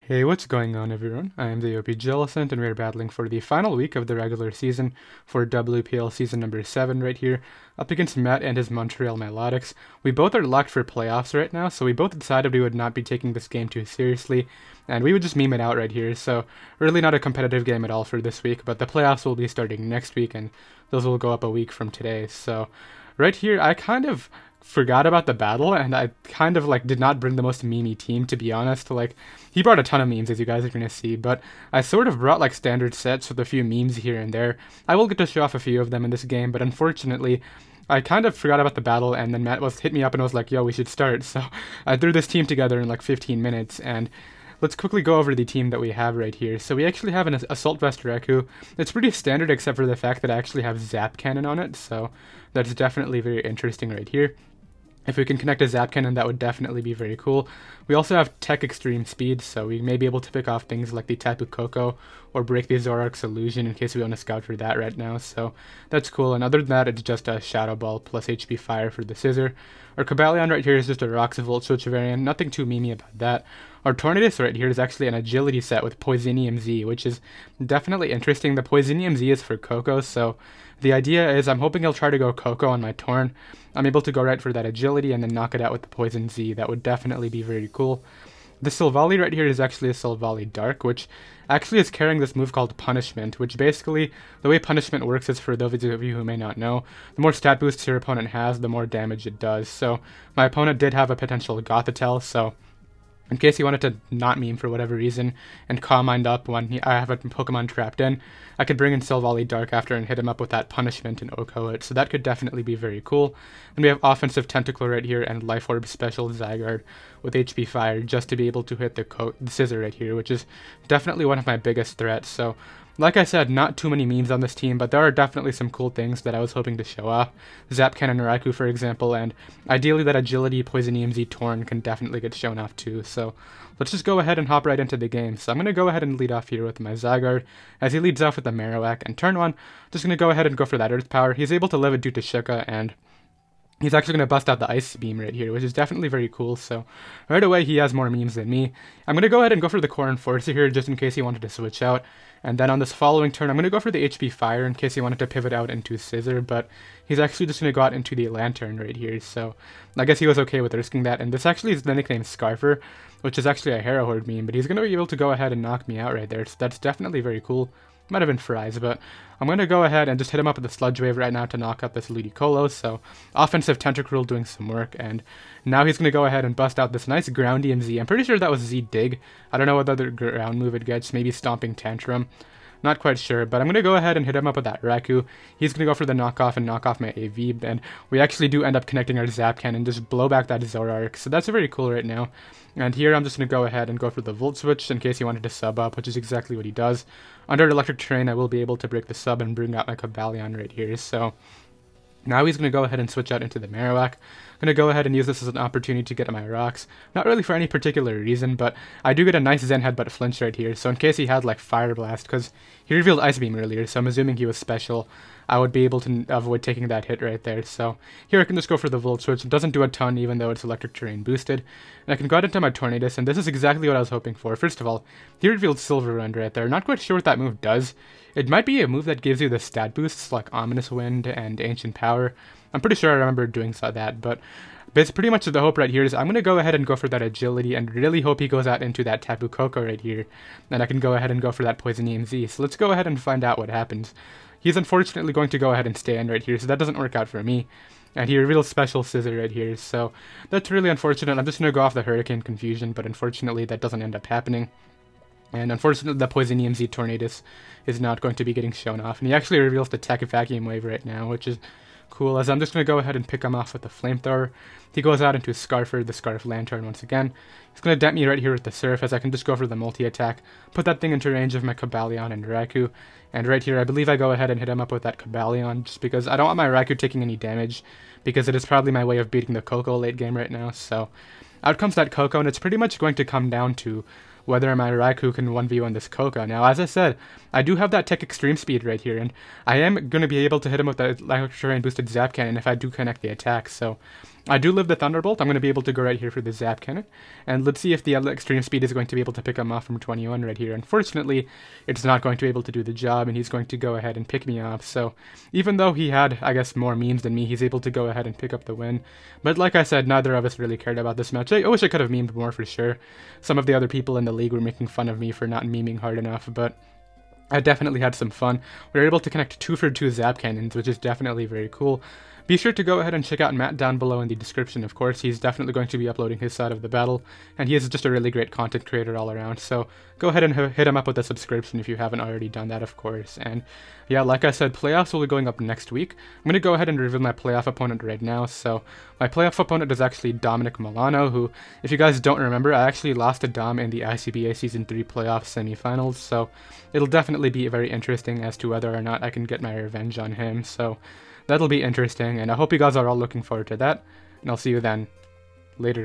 Hey, what's going on everyone? I am the OPJellicent and we're battling for the final week of the regular season for WPL season number 7 right here, up against Matt and his Montreal Milotics. We both are locked for playoffs right now, so we both decided we would not be taking this game too seriously, and we would just meme it out right here, so really not a competitive game at all for this week, but the playoffs will be starting next week, and those will go up a week from today, so right here I kind of forgot about the battle, and I kind of did not bring the most memey team, to be honest. He brought a ton of memes, as you guys are gonna see, but I sort of brought standard sets with a few memes here and there. I will get to show off a few of them in this game, but unfortunately I kind of forgot about the battle, and then Matt hit me up and was like, yo, we should start. So I threw this team together in 15 minutes, and let's quickly go over the team that we have right here. So we actually have an Assault Vest Reku. It's pretty standard except for the fact that I actually have Zap Cannon on it, so that's definitely very interesting right here. If we can connect a Zap Cannon, that would definitely be very cool. We also have Tech Extreme Speed, so we may be able to pick off things like the Tapu Koko or break the Zoroark's Illusion in case we want to scout for that right now, so that's cool. And other than that, it's just a Shadow Ball plus HP Fire for the Scissor. Our Cobalion right here is just a Rocks Volt Switch variant, nothing too memey about that. Our Tornadus right here is actually an Agility set with Poisonium Z, which is definitely interesting. The Poisonium Z is for Koko, so the idea is I'm hoping he'll try to go Koko on my Torn. I'm able to go right for that Agility and then knock it out with the Poison Z. That would definitely be very cool. The Silvally right here is actually a Silvally Dark, which actually is carrying this move called Punishment, which basically, the way Punishment works is, for those of you who may not know, the more stat boosts your opponent has, the more damage it does. So my opponent did have a potential Gothitelle, so in case he wanted to not meme for whatever reason and Calm Mind up when I have a Pokemon trapped in, I could bring in Silvally Dark after and hit him up with that Punishment and OHKO it, so that could definitely be very cool. And we have Offensive Tentacle right here and Life Orb Special Zygarde with HP Fire just to be able to hit the Scissor right here, which is definitely one of my biggest threats. So like I said, not too many memes on this team, but there are definitely some cool things that I was hoping to show off. Zap Cannon Raikou, for example, and ideally that Agility Poisonium Z Torn can definitely get shown off too. So let's just go ahead and hop right into the game. So I'm going to go ahead and lead off here with my Zygarde, as he leads off with the Marowak, and turn 1, just going to go ahead and go for that Earth Power. He's able to live it due to Shika, and he's actually going to bust out the Ice Beam right here, which is definitely very cool, so right away he has more memes than me. I'm going to go ahead and go for the Core Enforcer here, just in case he wanted to switch out, and then on this following turn I'm going to go for the HP Fire in case he wanted to pivot out into Scissor, but he's actually just going to go out into the Lantern right here, so I guess he was okay with risking that. And this actually is the nickname Scarfer, which is actually a Hero Horde meme, but he's going to be able to go ahead and knock me out right there, so that's definitely very cool. Might have been Fries, but I'm going to go ahead and just hit him up with the Sludge Wave right now to knock out this Ludicolo, so Offensive Tentacruel doing some work, and now he's going to go ahead and bust out this nice Ground EMZ. I'm pretty sure that was Z-Dig. I don't know what other ground move it gets, maybe Stomping Tantrum. Not quite sure, but I'm going to go ahead and hit him up with that Raikou. He's going to go for the knockoff and knock off my AV, and we actually do end up connecting our Zap Cannon and just blow back that Zoroark, so that's very cool right now. And here I'm just going to go ahead and go for the Volt Switch in case he wanted to sub up, which is exactly what he does. Under Electric Terrain, I will be able to break the sub and bring out my Cobalion right here, so now he's going to go ahead and switch out into the Marowak. I'm going to go ahead and use this as an opportunity to get my rocks. Not really for any particular reason, but I do get a nice Zen Headbutt flinch right here, so in case he had Fire Blast, because he revealed Ice Beam earlier, so I'm assuming he was special, I would be able to avoid taking that hit right there. So here I can just go for the Volt Switch. It doesn't do a ton even though it's Electric Terrain boosted. And I can go out into my Tornadus, and this is exactly what I was hoping for. First of all, he revealed Silver Wind right there. Not quite sure what that move does. It might be a move that gives you the stat boosts like Ominous Wind and Ancient Power. I'm pretty sure I remember doing that, but it's pretty much the hope right here is I'm going to go ahead and go for that Agility and really hope he goes out into that Tapu Koko right here. And I can go ahead and go for that Poison EMZ. So let's go ahead and find out what happens. He's unfortunately going to go ahead and stay in right here, so that doesn't work out for me. And he reveals Special Scissor right here, so that's really unfortunate. I'm just going to go off the Hurricane Confusion, but unfortunately that doesn't end up happening. And unfortunately the Poison EMZ Tornadus is not going to be getting shown off. And he actually reveals the Tech Vacuum Wave right now, which is cool, as I'm just going to go ahead and pick him off with the Flamethrower. He goes out into Scarfer, the Scarf Lantern once again. He's going to dent me right here with the Surf, as I can just go for the multi-attack, put that thing into range of my Cobalion and Raikou. And right here, I believe I go ahead and hit him up with that Cobalion, just because I don't want my Raikou taking any damage, because it is probably my way of beating the Koko late game right now. So out comes that Koko, and it's pretty much going to come down to whether my Raikou can 1v1 this Koka. Now, as I said, I do have that Tech Extreme Speed right here, and I am going to be able to hit him with that Electric Terrain boosted Zap Cannon if I do connect the attack, so I do live the Thunderbolt. I'm going to be able to go right here for the Zap Cannon, and let's see if the Extreme Speed is going to be able to pick him off from 21 right here. Unfortunately, it's not going to be able to do the job, and he's going to go ahead and pick me off, so even though he had, I guess, more memes than me, he's able to go ahead and pick up the win. But like I said, neither of us really cared about this match. I wish I could have memed more for sure. Some of the other people in the league were making fun of me for not memeing hard enough, but I definitely had some fun. We were able to connect 2 for 2 Zap Cannons, which is definitely very cool. Be sure to go ahead and check out Matt down below in the description, of course. He's definitely going to be uploading his side of the battle, and he is just a really great content creator all around, so go ahead and hit him up with a subscription if you haven't already done that, of course. And yeah, like I said, playoffs will be going up next week. I'm going to go ahead and reveal my playoff opponent right now. So my playoff opponent is actually Dominic Milano, who, if you guys don't remember, I actually lost to Dom in the ICBA Season 3 playoff semifinals, so it'll definitely be very interesting as to whether or not I can get my revenge on him. So that'll be interesting, and I hope you guys are all looking forward to that, and I'll see you then. Later.